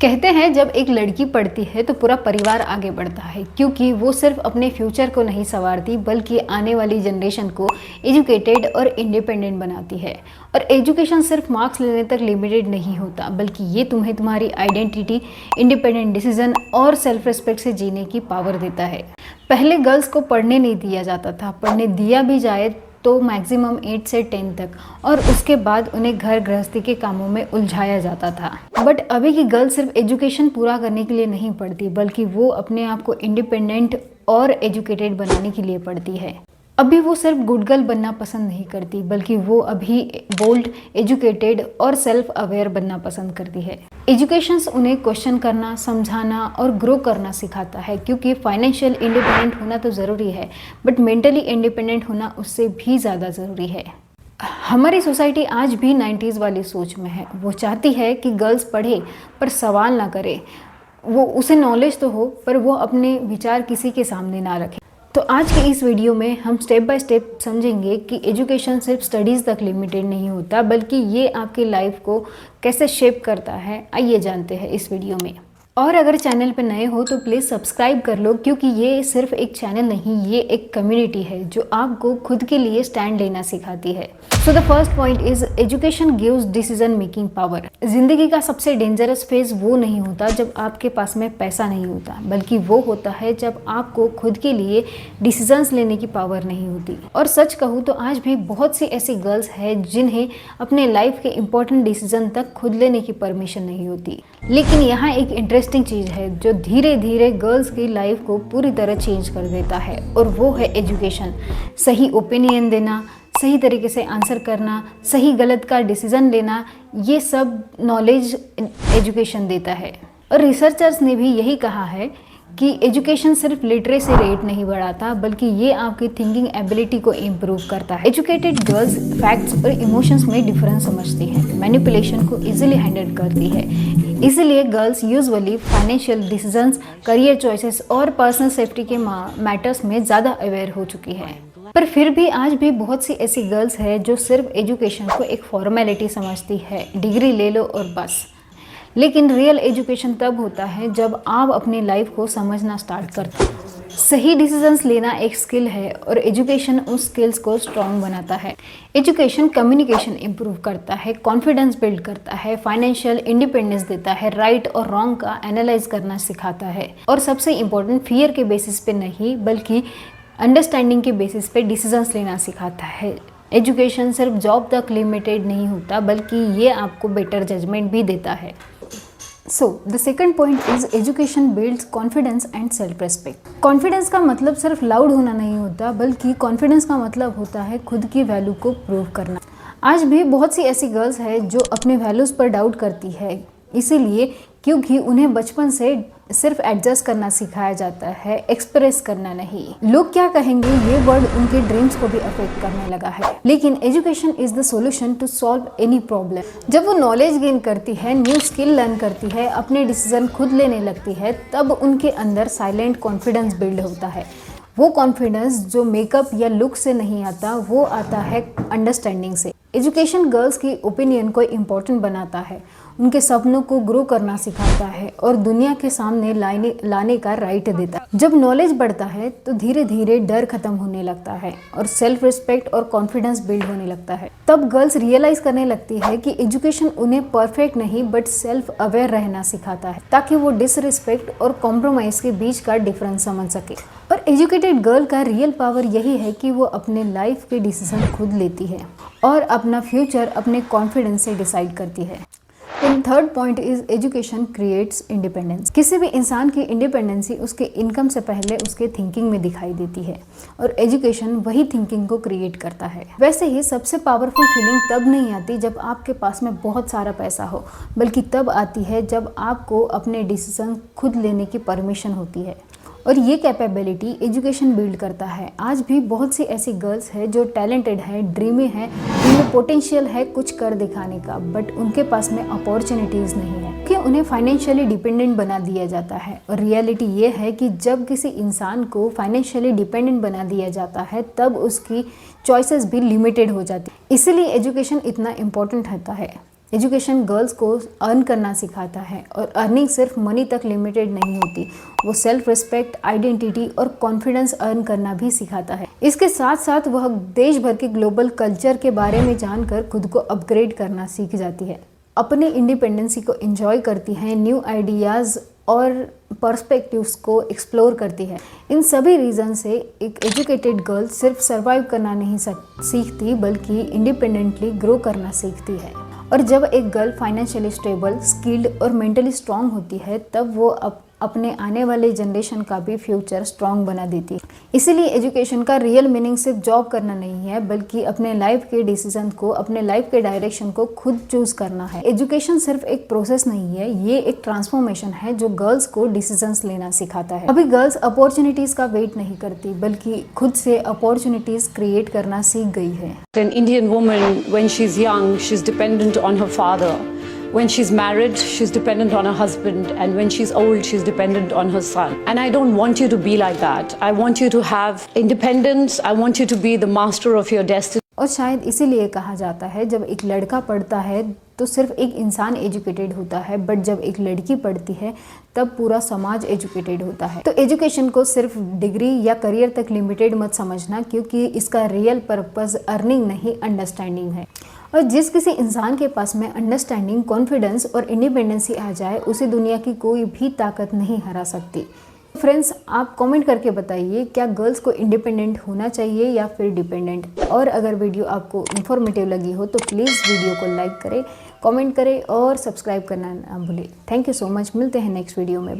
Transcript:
कहते हैं जब एक लड़की पढ़ती है तो पूरा परिवार आगे बढ़ता है, क्योंकि वो सिर्फ अपने फ्यूचर को नहीं संवारती बल्कि आने वाली जनरेशन को एजुकेटेड और इंडिपेंडेंट बनाती है। और एजुकेशन सिर्फ मार्क्स लेने तक लिमिटेड नहीं होता, बल्कि ये तुम्हें तुम्हारी आइडेंटिटी, इंडिपेंडेंट डिसीजन और सेल्फ रिस्पेक्ट से जीने की पावर देता है। पहले गर्ल्स को पढ़ने नहीं दिया जाता था, पढ़ने दिया भी जाए तो मैक्सिमम 8 से 10 तक, और उसके बाद उन्हें घर गृहस्थी के कामों में उलझाया जाता था। बट अभी की गर्ल सिर्फ एजुकेशन पूरा करने के लिए नहीं पढ़ती, बल्कि वो अपने आप को इंडिपेंडेंट और एजुकेटेड बनाने के लिए पढ़ती है। अभी वो सिर्फ गुड गर्ल बनना पसंद नहीं करती, बल्कि वो अभी बोल्ड, एजुकेटेड और सेल्फ अवेयर बनना पसंद करती है। एजुकेशन उन्हें क्वेश्चन करना, समझाना और ग्रो करना सिखाता है, क्योंकि फाइनेंशियल इंडिपेंडेंट होना तो ज़रूरी है, बट मेंटली इंडिपेंडेंट होना उससे भी ज़्यादा ज़रूरी है। हमारी सोसाइटी आज भी 90s वाली सोच में है। वो चाहती है कि गर्ल्स पढ़े पर सवाल ना करे, वो उसे नॉलेज तो हो पर वो अपने विचार किसी के सामने ना रखे। तो आज के इस वीडियो में हम स्टेप बाय स्टेप समझेंगे कि एजुकेशन सिर्फ स्टडीज़ तक लिमिटेड नहीं होता, बल्कि ये आपकी लाइफ को कैसे शेप करता है। आइए जानते हैं इस वीडियो में। और अगर चैनल पर नए हो तो प्लीज़ सब्सक्राइब कर लो, क्योंकि ये सिर्फ एक चैनल नहीं, ये एक कम्युनिटी है जो आपको खुद के लिए स्टैंड लेना सिखाती है। So the first point is education gives decision making power. जिंदगी का सबसे डेंजरस फेज वो नहीं होता जब आपके पास में पैसा नहीं होता, बल्कि वो होता है जब आपको खुद के लिए डिसीजंस लेने की पावर नहीं होती। और सच कहूँ तो आज भी बहुत सी ऐसी गर्ल्स हैं जिन्हें अपने लाइफ के इंपॉर्टेंट डिसीजन तक खुद लेने की परमिशन नहीं होती। लेकिन यहाँ एक इंटरेस्टिंग चीज़ है जो धीरे धीरे गर्ल्स की लाइफ को पूरी तरह चेंज कर देता है, और वो है एजुकेशन। सही ओपिनियन देना, सही तरीके से आंसर करना, सही गलत का डिसीजन लेना, ये सब नॉलेज एजुकेशन देता है। और रिसर्चर्स ने भी यही कहा है कि एजुकेशन सिर्फ लिटरेसी रेट नहीं बढ़ाता, बल्कि ये आपकी थिंकिंग एबिलिटी को इम्प्रूव करता है। एजुकेटेड गर्ल्स फैक्ट्स और इमोशंस में डिफरेंस समझती हैं, मैनिपुलेशन को इजीली हैंडल करती है। इसीलिए girls usually financial decisions, career choices और पर्सनल सेफ्टी के मैटर्स में ज़्यादा अवेयर हो चुकी है। पर फिर भी आज भी बहुत सी ऐसी गर्ल्स हैं जो सिर्फ एजुकेशन को एक फॉर्मेलिटी समझती है, डिग्री ले लो और बस। लेकिन रियल एजुकेशन तब होता है जब आप अपनी लाइफ को समझना स्टार्ट करते हैं। सही डिसीजंस लेना एक स्किल है, और एजुकेशन उस स्किल्स को स्ट्रॉन्ग बनाता है। एजुकेशन कम्युनिकेशन इंप्रूव करता है, कॉन्फिडेंस बिल्ड करता है, फाइनेंशियल इंडिपेंडेंस देता है, राइट और रॉन्ग का एनालाइज करना सिखाता है, और सबसे इम्पोर्टेंट फियर के बेसिस पे नहीं बल्कि अंडरस्टैंडिंग के बेसिस पे डिसीजंस लेना सिखाता है। एजुकेशन सिर्फ जॉब तक लिमिटेड नहीं होता, बल्कि ये आपको बेटर जजमेंट भी देता है। So the second point is education builds confidence and self respect. Confidence का मतलब सिर्फ लाउड होना नहीं होता, बल्कि कॉन्फिडेंस का मतलब होता है खुद की वैल्यू को प्रूव करना। आज भी बहुत सी ऐसी गर्ल्स हैं जो अपने वैल्यूज़ पर डाउट करती है, इसीलिए क्योंकि उन्हें बचपन से सिर्फ एडजस्ट करना सिखाया जाता है, एक्सप्रेस करना नहीं। लोग क्या कहेंगे ये वर्ड उनके ड्रीम्स को भी अफेक्ट करने लगा है। लेकिन education is the solution to solve any problem. जब वो नॉलेज गेन करती है, न्यू स्किल लर्न करती है, अपने डिसीजन खुद लेने लगती है, तब उनके अंदर साइलेंट कॉन्फिडेंस बिल्ड होता है। वो कॉन्फिडेंस जो मेकअप या लुक से नहीं आता, वो आता है अंडरस्टैंडिंग से। एजुकेशन गर्ल्स की ओपिनियन को इम्पोर्टेंट बनाता है, उनके सपनों को ग्रो करना सिखाता है और दुनिया के सामने लाने का राइट देता है। जब नॉलेज बढ़ता है तो धीरे धीरे डर खत्म होने लगता है और सेल्फ रिस्पेक्ट और कॉन्फिडेंस बिल्ड होने लगता है। तब गर्ल्स रियलाइज करने लगती है कि एजुकेशन उन्हें परफेक्ट नहीं बट सेल्फ अवेयर रहना सिखाता है, ताकि वो डिसरिस्पेक्ट और कॉम्प्रोमाइज के बीच का डिफरेंस समझ सके। और एजुकेटेड गर्ल का रियल पावर यही है कि वो अपने लाइफ के डिसीजन खुद लेती है और अपना फ्यूचर अपने कॉन्फिडेंस से डिसाइड करती है। Third point is education creates independence. किसी भी इंसान की इंडिपेंडेंसी उसके इनकम से पहले उसके थिंकिंग में दिखाई देती है, और एजुकेशन वही थिंकिंग को क्रिएट करता है। वैसे ही सबसे पावरफुल फीलिंग तब नहीं आती जब आपके पास में बहुत सारा पैसा हो, बल्कि तब आती है जब आपको अपने डिसीजन खुद लेने की परमिशन होती है। और ये कैपेबिलिटी एजुकेशन बिल्ड करता है। आज भी बहुत सी ऐसी गर्ल्स हैं जो टैलेंटेड है, ड्रीमी है, उनमें पोटेंशियल है कुछ कर दिखाने का, बट उनके पास में अपॉर्चुनिटीज़ नहीं है कि उन्हें फाइनेंशियली डिपेंडेंट बना दिया जाता है। और रियलिटी ये है कि जब किसी इंसान को फाइनेंशियली डिपेंडेंट बना दिया जाता है तब उसकी चॉइसेस भी लिमिटेड हो जाती है। इसीलिए एजुकेशन इतना इम्पोर्टेंट होता है। एजुकेशन गर्ल्स को अर्न करना सिखाता है और अर्निंग सिर्फ मनी तक लिमिटेड नहीं होती, वो सेल्फ रिस्पेक्ट, आइडेंटिटी और कॉन्फिडेंस अर्न करना भी सिखाता है। इसके साथ साथ वह देश भर के ग्लोबल कल्चर के बारे में जानकर खुद को अपग्रेड करना सीख जाती है, अपने इंडिपेंडेंसी को एंजॉय करती है, न्यू आइडियाज़ और पर्सपेक्टिव्स को एक्सप्लोर करती है। इन सभी रीज़न से एक एजुकेटेड गर्ल सिर्फ सर्वाइव करना नहीं सीखती बल्कि इंडिपेंडेंटली ग्रो करना सीखती है। और जब एक गर्ल फाइनेंशियली स्टेबल, स्किल्ड और मेंटली स्ट्रांग होती है तब वो अपने आने वाले जनरेशन का भी फ्यूचर स्ट्रांग बना देती है। इसीलिए एजुकेशन का रियल मीनिंग सिर्फ जॉब करना नहीं है बल्कि अपने लाइफ के डिसीजन को, अपने लाइफ के डायरेक्शन को खुद चूज करना है। एजुकेशन सिर्फ एक प्रोसेस नहीं है, ये एक ट्रांसफॉर्मेशन है जो गर्ल्स को डिसीजंस लेना सिखाता है। अभी गर्ल्स अपॉर्चुनिटीज का वेट नहीं करती बल्कि खुद से अपॉर्चुनिटीज क्रिएट करना सीख गई है। An Indian woman, when she's young, she's dependent on her father. When she's married, she's dependent on her husband, and when she's old, she's dependent on her son. And I don't want you to be like that. I want you to have independence. I want you to be the master of your destiny. और शायद इसीलिए कहा जाता है जब एक लड़का पढ़ता है तो सिर्फ एक इंसान एजुकेटेड होता है, बट जब एक लड़की पढ़ती है तब पूरा समाज एजुकेटेड होता है। तो एजुकेशन को सिर्फ डिग्री या करियर तक लिमिटेड मत समझना, क्योंकि इसका रियल पर्पस अर्निंग नहीं, अंडरस्टैंडिंग है। और जिस किसी इंसान के पास में अंडरस्टैंडिंग, कॉन्फिडेंस और इंडिपेंडेंसी आ जाए उसे दुनिया की कोई भी ताकत नहीं हरा सकती। फ्रेंड्स, आप कमेंट करके बताइए क्या गर्ल्स को इंडिपेंडेंट होना चाहिए या फिर डिपेंडेंट। और अगर वीडियो आपको इन्फॉर्मेटिव लगी हो तो प्लीज़ वीडियो को लाइक करें, कमेंट करें और सब्सक्राइब करना ना भूलें। Thank you so much. मिलते हैं नेक्स्ट वीडियो में।